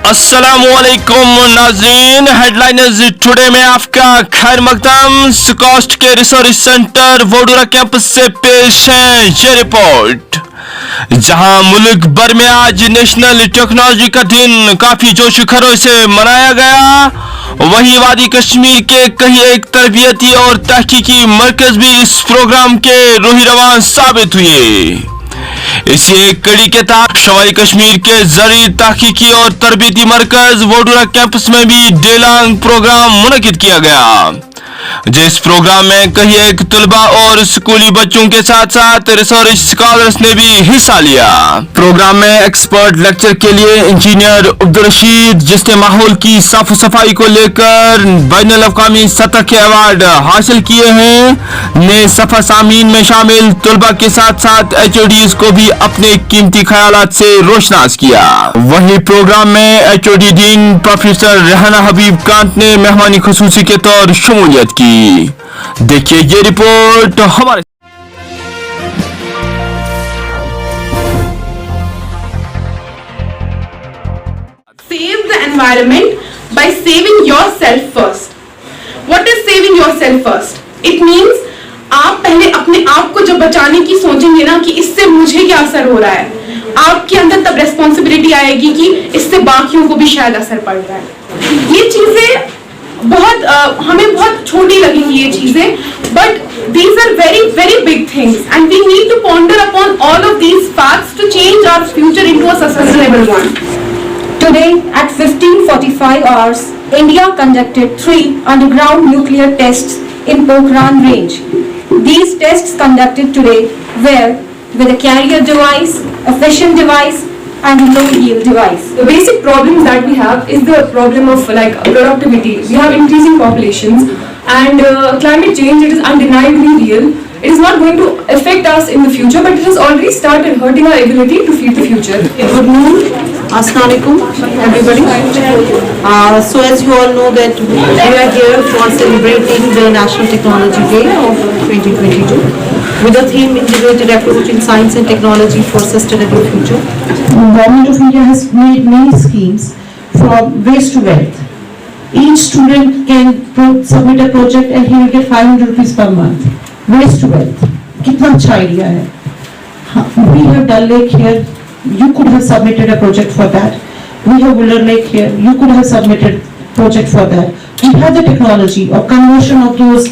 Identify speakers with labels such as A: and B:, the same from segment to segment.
A: अस्सलामुअलैकुम नाज़रीन, headliners today में आपका खैर मकदम। स्कॉस्ट के रिसर्च सेंटर वोडूरा कैंपस से पेश है ये रिपोर्ट। जहां मुल्क भर में आज नेशनल टेक्नोलॉजी का दिन काफी जोश खरोश से मनाया गया, वहीं वादी कश्मीर के कई एक तरबियती और तहकीकी मरकज भी इस प्रोग्राम के रूही रवान साबित हुए। इसी एक कड़ी के तहत शमाली कश्मीर के जरी तहकीकी और तरबियती मरकज वोडूरा कैंपस में भी डे लॉन्ग प्रोग्राम मुनकिद किया गया, जिस प्रोग्राम में कई एक तलबा और स्कूली बच्चों के साथ साथ रिसर्च स्कॉलर्स ने भी हिस्सा लिया। प्रोग्राम में एक्सपर्ट लेक्चर के लिए इंजीनियर अब्दुल रशीद, जिसने माहौल की साफ सफाई को लेकर बैनुल अक़वामी सतह के अवार्ड हासिल किए हैं, ने सफा सामीन में शामिल तलबा के साथ साथ HODs को भी अपने कीमती ख्यालात से रोशनास किया। वहीं प्रोग्राम में HOD डीन प्रोफेसर रेहाना हबीब कांत ने मेहमानी खुसूसी के तौर शमूलियत की। देखिए ये रिपोर्ट हमारे।
B: Save the environment by saving yourself first. What is saving yourself first? It means आप पहले अपने आप को जब बचाने की सोचेंगे ना कि इससे मुझे क्या असर हो रहा है, आपके अंदर तब रेस्पॉन्सिबिलिटी आएगी कि इससे बाकियों को भी शायद असर पड़ रहा है। ये चीजें हमें बहुत छोटी लगेंगी ये चीजें, but these are very very big things and we need to ponder upon all of these facts to change our future into a sustainable one.
C: Today at 15:45 hours, India conducted 3 underground nuclear tests in Pokhran range. These tests conducted today were with a carrier device, a fission device and a low yield device.
D: The basic problems that we have is the problem of productivity. We have increasing populations and climate change, it is undeniably real. It is not going to affect us in the future, but it has already started hurting our ability to feed the future.
E: Good noon, Assalamualaikum everybody. So as you all know that we are here for celebrating the National Technology Day of 2022 with the theme Integrated Approach in Science and Technology for Sustainable Future.
F: The Government of India has made many schemes from waste to wealth. Each student can submit a project and he will get 500 rupees per month. Waste to wealth. कितना अच्छा idea है. We have Dal Lake here. You could have submitted a project for that. We have Willow Lake here. You could have submitted project for that. We have the technology of conversion of those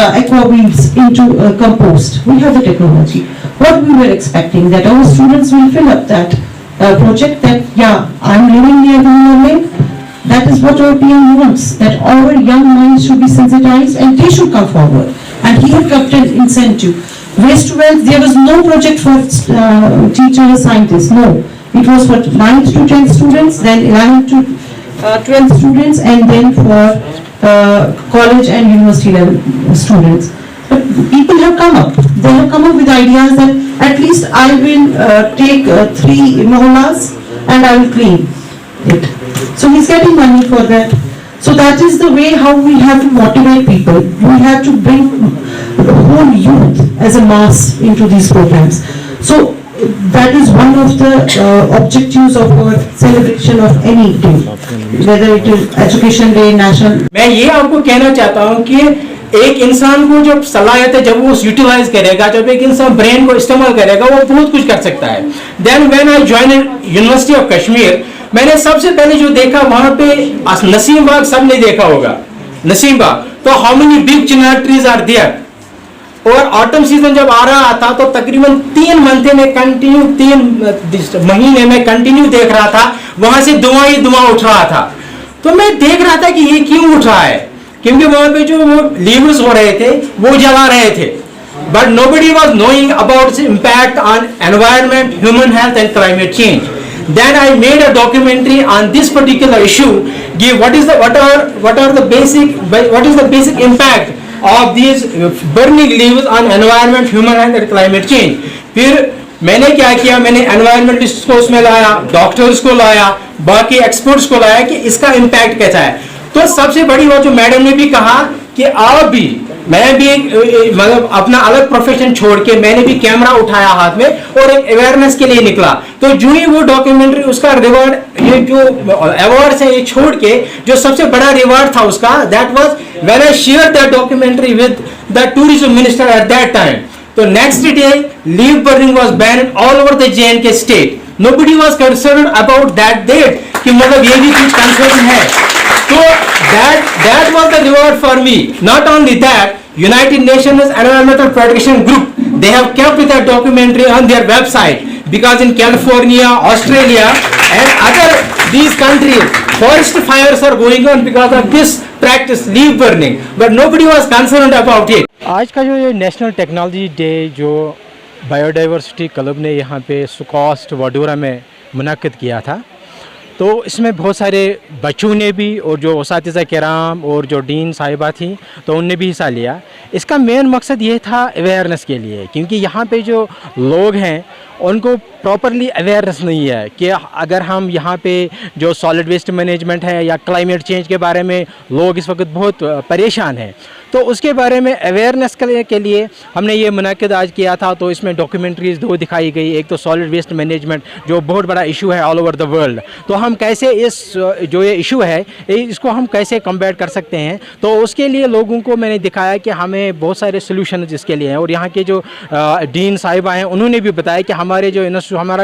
F: aqua weeds into compost. We have the technology. What we were expecting that our students will fill up that project. That yeah, I'm living near Willow Lake. That is what our PM wants. That our young minds should be sensitized and they should come forward. And he had kept an incentive. Waste to wealth, there was no project for teachers, scientists, no. It was for 9th to 10th students, then 11th to 12th students, and then for college and university level students. But people have come up. They have come up with ideas that at least I will take 3 mohallas and I will clean it. So he's getting money for that. So that is the way how we have to motivate people. We have to bring the whole youth as a mass into these programs. So that is one of the objectives of our celebration of any day, whether it is Education Day, National.
G: मैं ये आपको कहना चाहता हूँ कि एक इंसान को जब सलाहियत है, जब वो यूटिलाइज करेगा, जब एक इंसान ब्रेन को इस्तेमाल करेगा, वो बहुत कुछ कर सकता है। Then when I joined University of Kashmir, मैंने सबसे पहले जो देखा वहां पे नसीम बाग, सबने देखा होगा नसीम बाग, तो how many big chinar trees are there. और ऑटम सीजन जब आ रहा था तो तकरीबन 3 महीने में कंटिन्यू 3 महीने में कंटिन्यू देख रहा था, वहां से धुआं ही धुआं उठ रहा था। तो मैं देख रहा था कि ये क्यों उठ रहा है, क्योंकि वहां पे जो वो लीव्स हो रहे थे वो जला रहे थे, but nobody was knowing about impact on environment, human health and climate change. Then I made a documentary on this particular issue. Give what is the basic impact of these burning leaves on environment, human health and climate change. फिर मैंने क्या किया, मैंने environmentalists को उसमें लाया, doctors को लाया, बाकी एक्सपर्ट्स को लाया कि इसका इम्पैक्ट कैसा है। तो सबसे बड़ी बात जो मैडम ने भी कहा कि आप भी मैं भी मतलब अपना अलग प्रोफेशन छोड़ के मैंने भी कैमरा उठाया हाथ में और एक अवेयरनेस के लिए निकला। तो जो ही वो डॉक्यूमेंट्री उसका रिवॉर्ड, ये जो अवार्ड है ये छोड़ के जो सबसे बड़ा रिवॉर्ड था उसका, that was when I share that documentary with the tourism minister at that time. तो next day leaf burning was banned all over the J&K state. Nobody was concerned about that date कि मतलब ये भी कुछ concern है। So that was the reward for me. Not only that, United Nations Environmental Protection Group, they have kept that documentary on their website, because in California, Australia and other these countries, forest fires are going on because of this practice, leaf burning, but nobody was concerned about it.
H: आज का जो ये national technology day जो biodiversity club ने यहाँ पे सुकॉस्ट वडोदरा में मुनक्किद किया था, तो इसमें बहुत सारे बच्चों ने भी और जो उसातिज़ा किराम और जो डीन साहिबा थी तो उनने भी हिस्सा लिया। इसका मेन मकसद ये था अवेयरनेस के लिए, क्योंकि यहाँ पे जो लोग हैं उनको प्रॉपरली अवेयरनेस नहीं है कि अगर हम यहाँ पे जो सॉलिड वेस्ट मैनेजमेंट है या क्लाइमेट चेंज के बारे में लोग इस वक्त बहुत परेशान हैं, तो उसके बारे में अवेयरनेस के लिए हमने ये मुनक्किद आज किया था। तो इसमें डॉक्यूमेंट्रीज़ दो दिखाई गई, एक तो सॉलिड वेस्ट मैनेजमेंट जो बहुत बड़ा इशू है ऑल ओवर द वर्ल्ड, तो हम कैसे इस जो ये इशू है इसको हम कैसे कम्बैट कर सकते हैं, तो उसके लिए लोगों को मैंने दिखाया कि हमें बहुत सारे सोल्यूशन इसके लिए हैं। और यहाँ के जो डीन साहिबा हैं उन्होंने भी बताया कि हमारा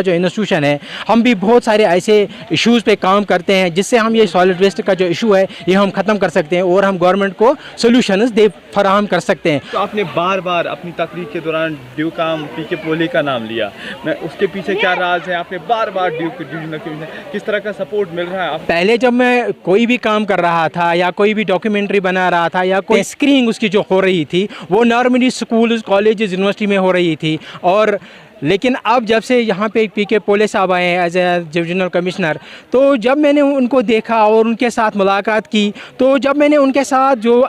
H: जो इंस्टीट्यूशन है हम भी बहुत सारे ऐसे इश्यूज़ पे काम करते हैं जिससे हम ये सॉलिड वेस्ट का जो इशू है ये हम ख़त्म कर सकते हैं और हम गवर्नमेंट को सोल्यूशंस फराहम कर सकते हैं।
A: तो आपने बार बार अपनी तकरीर के दौरान ड्यूकाम पीके पोली का नाम लिया, मैं उसके पीछे क्या राज है? आपने बार बार किस तरह का सपोर्ट मिल रहा है आप?
H: पहले जब मैं कोई भी काम कर रहा था या कोई भी डॉक्यूमेंट्री बना रहा था या कोई स्क्रीनिंग उसकी जो हो रही थी वो नॉर्मली स्कूल कॉलेज यूनिवर्सिटी में हो रही थी, और लेकिन अब जब से यहाँ पे पीके पोले साहब आए हैं एज ए डिविजनल कमिश्नर, तो जब मैंने उनको देखा और उनके साथ मुलाकात की, तो जब मैंने उनके साथ जो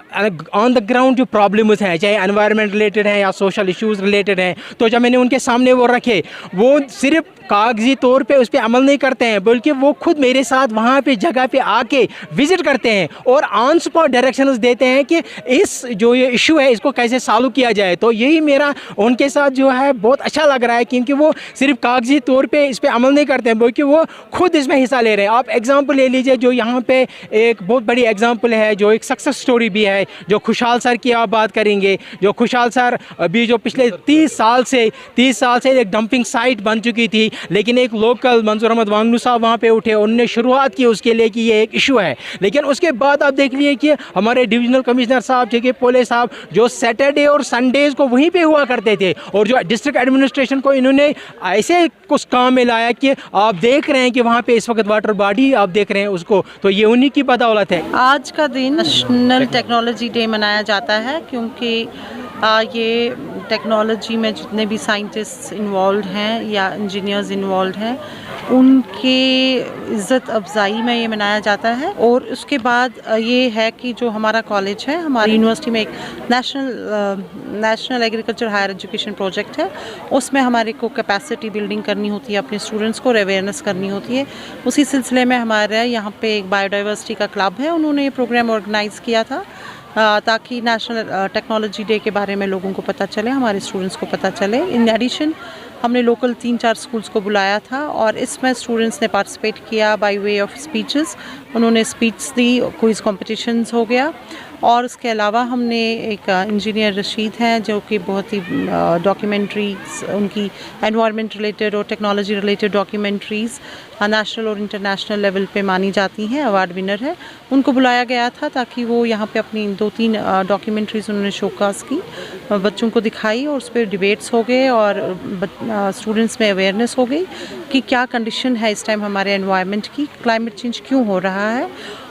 H: ऑन द ग्राउंड जो प्रॉब्लम्स हैं, चाहे एनवायरनमेंट रिलेटेड हैं या सोशल इश्यूज़ रिलेटेड हैं, तो जब मैंने उनके सामने वो रखे, वो सिर्फ कागजी तौर पे उस पर अमल नहीं करते हैं बल्कि वो खुद मेरे साथ वहाँ पे जगह पे आके विज़िट करते हैं और ऑन स्पॉट डायरेक्शंस देते हैं कि इस जो ये इशू है इसको कैसे सॉल्व किया जाए। तो यही मेरा उनके साथ जो है बहुत अच्छा लग रहा है, क्योंकि वो सिर्फ कागजी तौर पे इस पर अमल नहीं करते हैं बल्कि वो खुद इसमें हिस्सा ले रहे हैं। आप एग्जांपल ले लीजिए, जो यहाँ पे एक बहुत बड़ी एग्जांपल है, जो एक सक्सेस स्टोरी भी है, जो खुशहाल सर की आप बात करेंगे। जो खुशहाल सर अभी जो पिछले 30 साल से एक डंपिंग साइट बन चुकी थी, लेकिन एक लोकल मंजूर अहमद वांगनू साहब वहाँ पे उठे, उन्होंने शुरुआत की उसके लिए कि ये एक इशू है। लेकिन उसके बाद आप देख लीजिए कि हमारे डिविजनल कमिश्नर साहब जे के पोले साहब जो सैटरडे और संडेज़ को वहीं पे हुआ करते थे, और जो डिस्ट्रिक्ट एडमिनिस्ट्रेशन को इन्होंने ऐसे कुछ काम में लाया कि आप देख रहे हैं कि वहाँ पे इस वक्त वाटर बॉडी आप देख रहे हैं उसको, तो ये उन्हीं की बदौलत है।
I: आज का दिन नेशनल टेक्नोलॉजी डे मनाया जाता है क्योंकि ये टेक्नोलॉजी में जितने भी साइंटिस्ट इन्वॉल्व हैं या इंजीनियर्स इन्वॉल्व हैं उनके इज़्ज़त अफजाई में ये मनाया जाता है। और उसके बाद ये है कि जो हमारा कॉलेज है, हमारी यूनिवर्सिटी में एक national agriculture higher education project है, उसमें हमारे को कैपेसिटी बिल्डिंग करनी होती है, अपने स्टूडेंट्स को अवेयरनेस करनी होती है। उसी सिलसिले में हमारे यहाँ पे एक बायोडाइवर्सिटी का क्लब है, उन्होंने ये प्रोग्राम ऑर्गेनाइज़ किया था ताकि नेशनल टेक्नोलॉजी डे के बारे में लोगों को पता चले, हमारे स्टूडेंट्स को पता चले। इन एडिशन हमने लोकल 3-4 स्कूल्स को बुलाया था और इसमें स्टूडेंट्स ने पार्टिसिपेट किया बाय वे ऑफ स्पीचेस। उन्होंने स्पीच दी, क्विज़ कॉम्पिटिशन्स हो गया, और उसके अलावा हमने एक इंजीनियर रशीद हैं जो कि बहुत ही डॉक्यूमेंट्रीज, उनकी एनवायरनमेंट रिलेटेड और टेक्नोलॉजी रिलेटेड डॉक्यूमेंट्रीज़ नेशनल और इंटरनेशनल लेवल पे मानी जाती हैं, अवार्ड विनर है, उनको बुलाया गया था ताकि वो यहाँ पे अपनी 2-3 डॉक्यूमेंट्रीज़ उन्होंने शोकास की, बच्चों को दिखाई और उस पर डिबेट्स हो गए और स्टूडेंट्स में अवेयरनेस हो गई कि क्या कंडीशन है इस टाइम हमारे एनवायरनमेंट की, क्लाइमेट चेंज क्यों हो रहा है,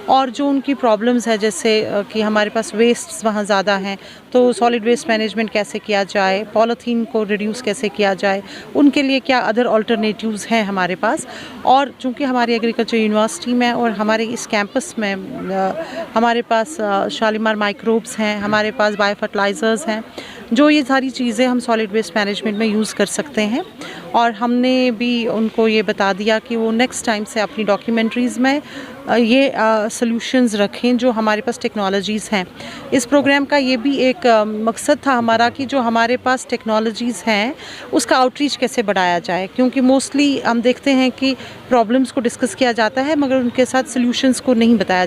I: और जो उनकी प्रॉब्लम्स है जैसे कि हमारे पास वेस्ट्स वहाँ ज़्यादा हैं, तो सॉलिड वेस्ट मैनेजमेंट कैसे किया जाए, पॉलीथीन को रिड्यूस कैसे किया जाए, उनके लिए क्या अदर अल्टरनेटिव्स हैं हमारे पास। और चूँकि हमारी एग्रीकल्चर यूनिवर्सिटी में और हमारे इस कैंपस में हमारे पास शालीमार माइक्रोब्स हैं, हमारे पास बायो फर्टिलाइज़र्स हैं, जो ये सारी चीज़ें हम सॉलिड वेस्ट मैनेजमेंट में यूज़ कर सकते हैं। और हमने भी उनको ये बता दिया कि वो नेक्स्ट टाइम से अपनी डॉक्यूमेंट्रीज़ में ये सॉल्यूशंस रखें जो हमारे पास टेक्नोलॉजीज़ हैं। इस प्रोग्राम का ये भी एक एक मकसद था हमारा कि जो हमारे पास टेक्नोलॉजीज़ हैं उसका आउटरीच कैसे बढ़ाया जाए, क्योंकि मोस्टली हम देखते हैं कि प्रॉब्लम्स को डिस्कस किया जाता है मगर उनके साथ सॉल्यूशंस को नहीं बताया